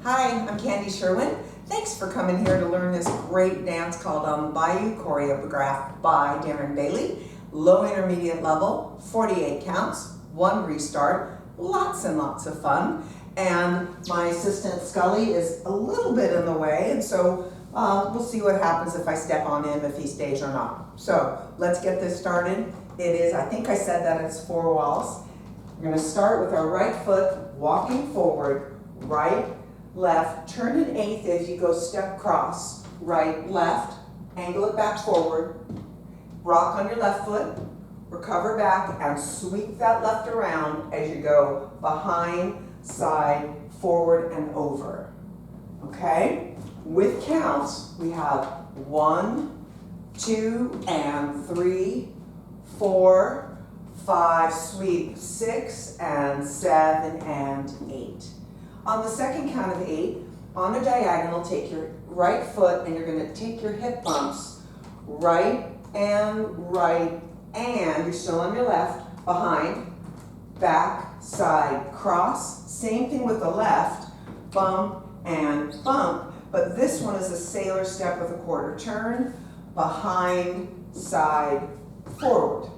Hi, I'm Sherwin. Thanks for coming here to learn this great dance called Bayou, choreographed by Bailey. Low intermediate level, 48 counts, 1 restart, lots and lots of fun. And my assistant Scully is a little bit in the way, and so we'll see what happens if I step on him, if he stays or not. So let's get this started. It is, I think I said that it's 4 walls. We're going to start with our right foot walking forward, right, left, turn an eighth as you go step cross, right, left, angle it back forward, rock on your left foot, recover back and sweep that left around as you go behind, side, forward and over. Okay? With counts, we have 1, 2, and 3, 4, 5, sweep, 6, and 7, and 8. On the second count of 8, on a diagonal, take your right foot and you're going to take your hip bumps, right, and you're still on your left, behind, back, side, cross. Same thing with the left, bump and bump, but this one is a sailor step with a quarter turn, behind, side, forward.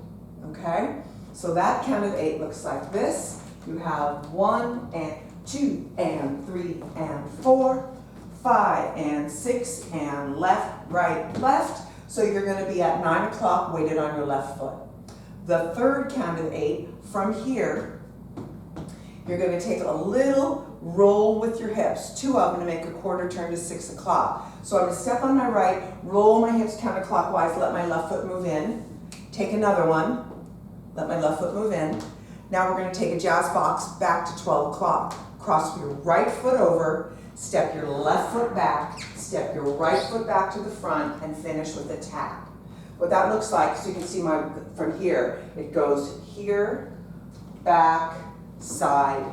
Okay? So that count of 8 looks like this. You have 1 and 2 and 3 and 4, 5 and 6 and left, right, left. So you're going to be at 9 o'clock weighted on your left foot. The third count of 8, from here, you're going to take a little roll with your hips, 2 of them to make a quarter turn to 6 o'clock. So I'm going to step on my right, roll my hips counterclockwise, let my left foot move in, take another one, let my left foot move in. Now we're going to take a jazz box back to 12 o'clock. Cross your right foot over, step your left foot back, step your right foot back to the front, and finish with a tap. What that looks like, so you can see from here, it goes here, back, side,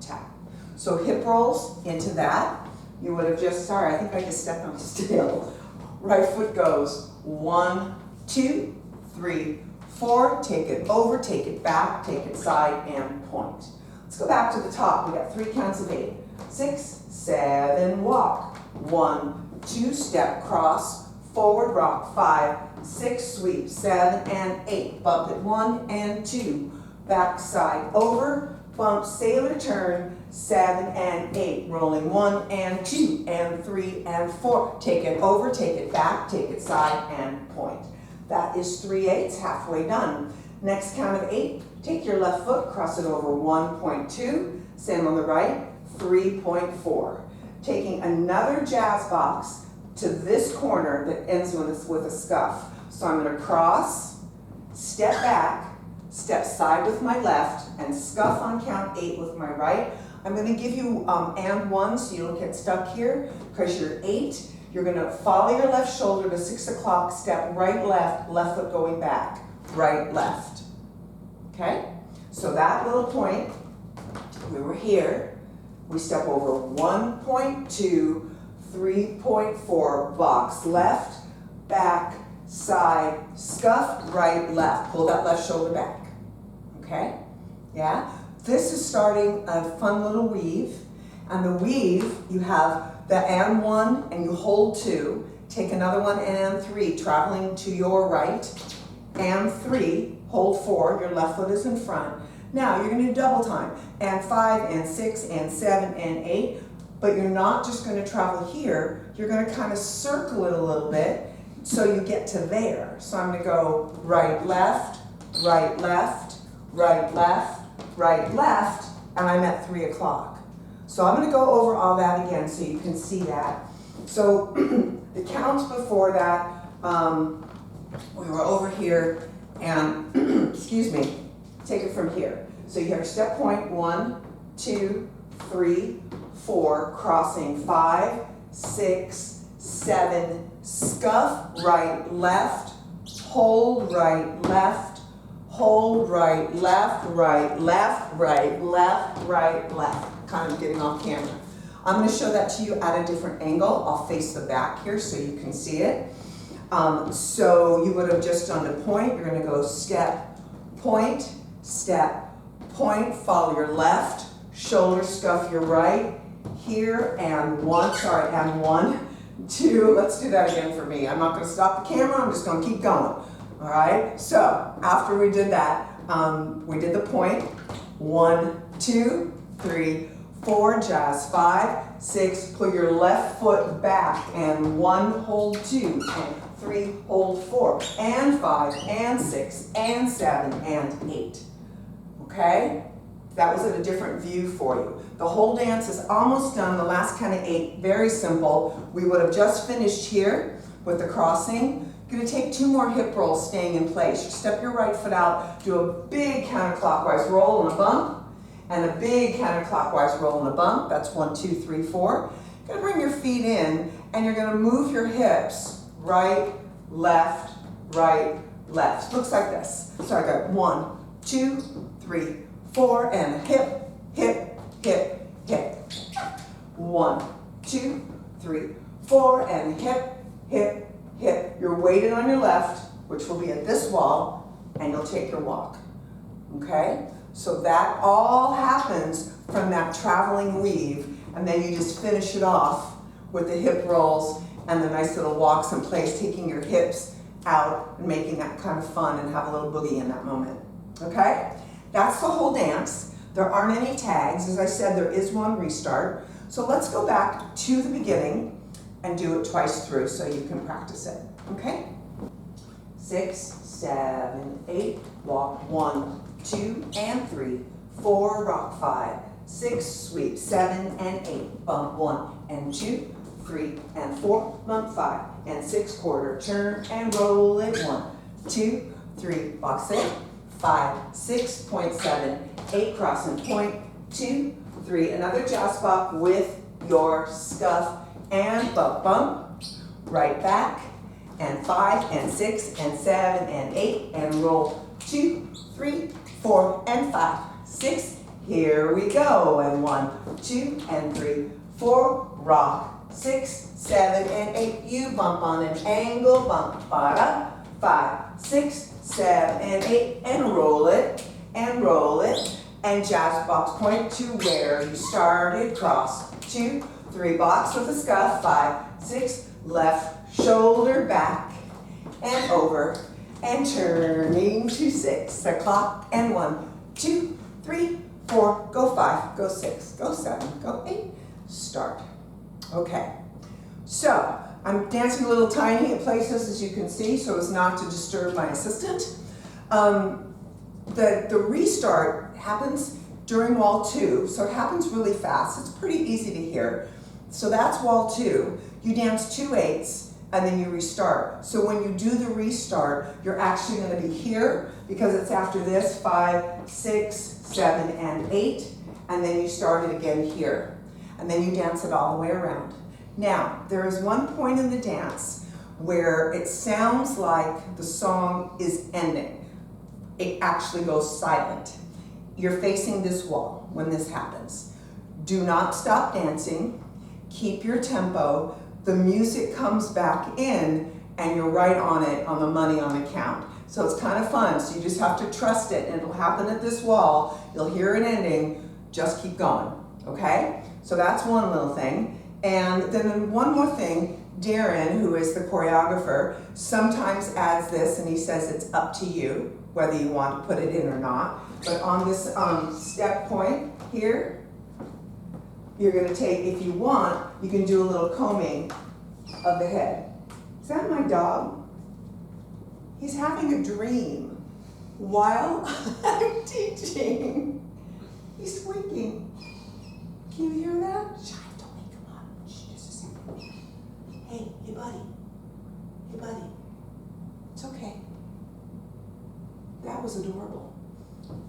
tap. So hip rolls into that. You would have just, sorry, I think I just stepped on his tail. Right foot goes 1, 2, 3, 4, take it over, take it back, take it side, and point. Let's go back to the top. We got 3 counts of 8. 6, 7, walk. 1, 2, step, cross, forward, rock. 5, 6, sweep. 7 and 8. Bump it 1 and 2. Back, side, over, bump, sailor turn. 7 and 8. Rolling 1 and 2 and 3 and 4. Take it over, take it back, take it side, and point. That is 3/8, halfway done. Next count of 8, take your left foot, cross it over 1.2, same on the right, 3.4. Taking another jazz box to this corner that ends with a scuff. So I'm going to cross, step back, step side with my left, and scuff on count 8 with my right. I'm going to give you and 1 so you don't get stuck here, because you're 8. You're going to follow your left shoulder to 6 o'clock, step right, left foot going back, right, left. Okay? So that little point, we were here, we step over 1.2, 3.4, box, left, back, side, scuff, right, left. Pull that left shoulder back. Okay? Yeah? This is starting a fun little weave. And the weave, you have the and 1 and you hold 2, take another one and 3, traveling to your right, and 3, hold 4, your left foot is in front. Now you're going to do double time, and 5 and 6 and 7 and 8, but you're not just going to travel here, you're going to kind of circle it a little bit so you get to there. So I'm going to go right, left, right, left, right, left, right, left, and I'm at 3 o'clock. So I'm going to go over all that again so you can see that. So the counts before that, we were over here and, excuse me, take it from here. So you have step point 1, 2, 3, 4, crossing 5, 6, 7, scuff, right, left, hold, right, left, hold, right, left, right, left, right, left, right, left. Kind of getting off camera. I'm going to show that to you at a different angle. I'll face the back here so you can see it. So you would have just done the point. You're going to go step, point, follow your left, shoulder scuff your right, here, and one, sorry, and 1, 2, let's do that again for me. I'm not gonna stop the camera, I'm just gonna keep going. All right, so after we did that, we did the point. 1, 2, 3, 4, jazz 5, 6, pull your left foot back, and 1, hold 2, and 3, hold 4, and 5, and 6, and 7, and 8. Okay? That was at a different view for you. The whole dance is almost done. The last kind of 8, very simple. We would have just finished here with the crossing. You're gonna take 2 more hip rolls staying in place. You step your right foot out, do a big counterclockwise roll and a bump, and a big counterclockwise roll and a bump. That's 1, 2, 3, 4. You're gonna bring your feet in, and you're gonna move your hips right, left, right, left. Looks like this. So I got 1, 2, 3, 4, and hip, hip, hip, hip. 1, 2, 3, 4, and hip, hip, hip. You're weighted on your left, which will be at this wall, and you'll take your walk. Okay? So that all happens from that traveling weave, and then you just finish it off with the hip rolls and the nice little walks in place, taking your hips out and making that kind of fun and have a little boogie in that moment. Okay? That's the whole dance. There aren't any tags. As I said, there is one restart. So let's go back to the beginning and do it twice through so you can practice it. Okay? 6, 7, 8, walk 1, 2, and 3, 4, rock 5, 6, sweep 7 and 8, bump 1 and 2, 3 and 4, bump 5 and 6, quarter turn and roll it 1, 2, 3, box it, 5, 6, point 7, 8, cross and point, 2, 3, another jazz bop with your scuff and bump, bump, right back, and 5 and 6 and 7 and 8, and roll 2, 3, 4 and 5, 6, here we go, and 1, 2 and 3, 4, rock, 6, 7 and 8, you bump on an angle, bump, ba-da, 5, 6, 7 and 8, and roll it, and jazz box point to where you started, cross, 2, 3, box with a scuff, 5, 6, left shoulder back, and over, and turning to 6, the clock, and 1, 2, 3, 4, go 5, go 6, go 7, go 8, start. Okay, so I'm dancing a little tiny at places, as you can see, so as not to disturb my assistant. The restart happens during wall 2, so it happens really fast. It's pretty easy to hear. So that's wall 2. You dance 2 8s, and then you restart. So when you do the restart, you're actually going to be here, because it's after this, 5, 6, 7, and 8, and then you start it again here. And then you dance it all the way around. Now, there is one point in the dance where it sounds like the song is ending. It actually goes silent. You're facing this wall when this happens. Do not stop dancing. Keep your tempo. The music comes back in, and you're right on it, on the money on the count. So it's kind of fun. So you just have to trust it, and it'll happen at this wall. You'll hear it ending. Just keep going, okay? So that's one little thing. And then one more thing, Darren, who is the choreographer, sometimes adds this, and he says it's up to you whether you want to put it in or not. But on this step point here, you're going to take, if you want, you can do a little combing of the head. Is that my dog? He's having a dream while I'm teaching. He's squeaking. Can you hear that? Shh, don't wake him up. Shh, just a second. Hey buddy. Hey buddy. It's okay. That was adorable.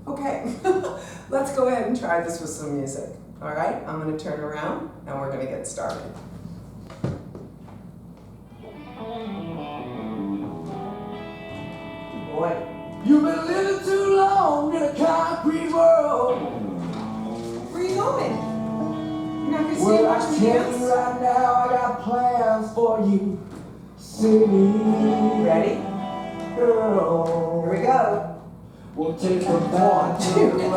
Okay, let's go ahead and try this with some music. All right, I'm going to turn around and we're going to get started. Boy. You've been living too long in a concrete world. Where are you going? You're not going to Well, I watch me tell dance? you right now, I got plans for you, city Ready? girl. Here we go. We'll take a back 1, 2, 3, 4,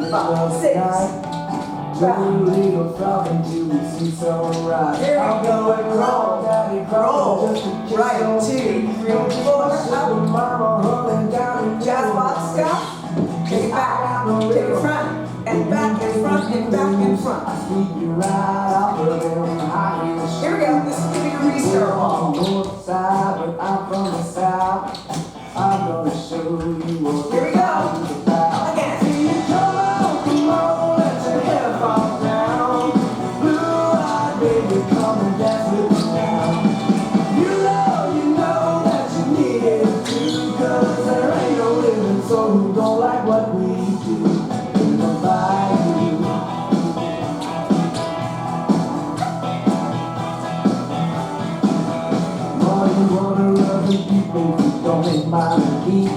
5, 6. little frog until we see sunrise. Here we I'll go. go and crawl, daddy, crawl, Roll. just to kiss Right, your 2, 3, feet. 4, Sugar up. mama holding down and Jazz box stuff. Take it back. Take it front. And back and front and back and front. sweep you right off of them high heels. Here we go. This is gonna be a restart. On the north side, but I'm from the south. I'm gonna show you what Here we go. it's about. Again. See you come on, let your hair fall down. Blue-eyed baby, come and dance with me now. You know that you need it too, 'cause there ain't no living soul who don't like what we do in the Bayou. You wanna love the people who don't make mine and heat.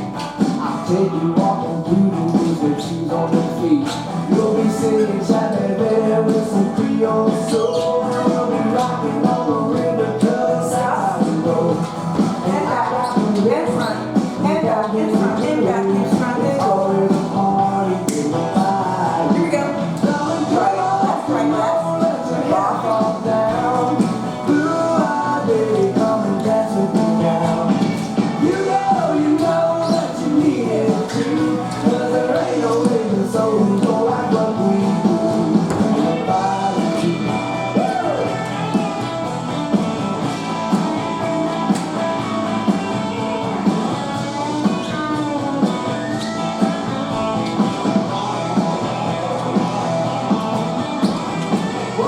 I'll take you walking through the woods with shoes on your feet. You'll be singing chatting there with some Creole soul. We'll be rocking on the river 'cause that's how we roll. And back in front. And back in front. And back in front. And go. Always a party in the Bayou. Here we go. Right, left, right, left. Let your hair fall down. Blue-eyed baby, come and dance with me now. You know that you need it too, 'cause there ain't no living soul who don't like what we do in the Bayou.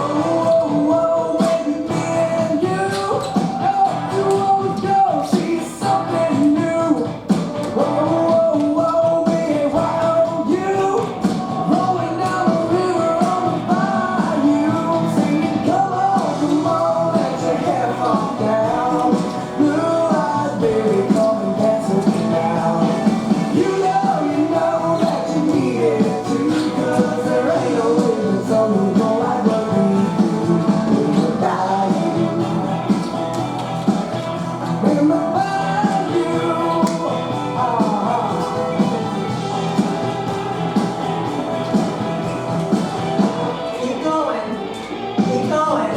Whoa, baby, me and you, you always go see something new. Whoa, baby, why don't you rolling down the river on the bayou, singing, come on, let your hair fall down. Blue-eyed baby, come and dance with me now. You know that you need it too, 'cause there ain't no living soul who don't like what we do in the Bayou. In the Bayou. Keep going. Keep going.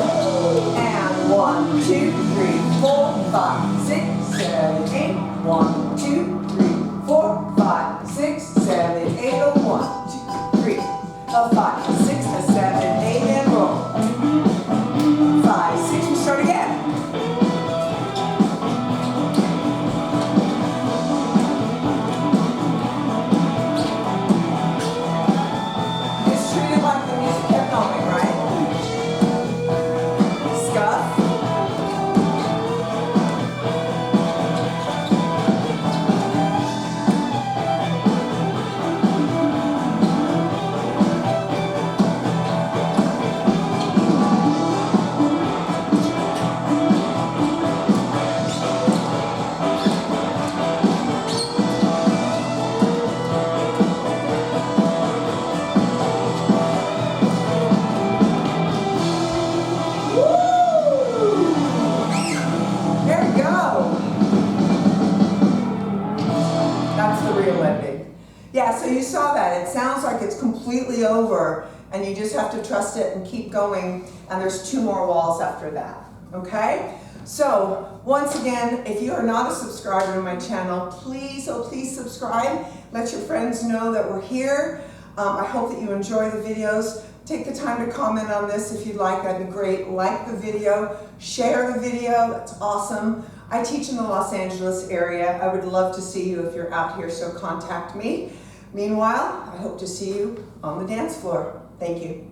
And 1, 2, 3, 4, 5, 6, 7, 8. 1, 2, 3, 4, 5, 6, 7, 8. 1, 2, 3, 5, 6, 7, 8, and roll. 5, 6. We start again. Just treat it like the music kept going, right? Scuff. There we go. That's the real ending. Yeah, so you saw that. It sounds like it's completely over and you just have to trust it and keep going, and there's 2 more walls after that, okay? So, once again, if you are not a subscriber to my channel, please, oh please subscribe. Let your friends know that we're here. I hope that you enjoy the videos. Take the time to comment on this if you'd like, that'd be great. Like the video, share the video, that's awesome. I teach in the Los Angeles area. I would love to see you if you're out here, so contact me. Meanwhile, I hope to see you on the dance floor. Thank you.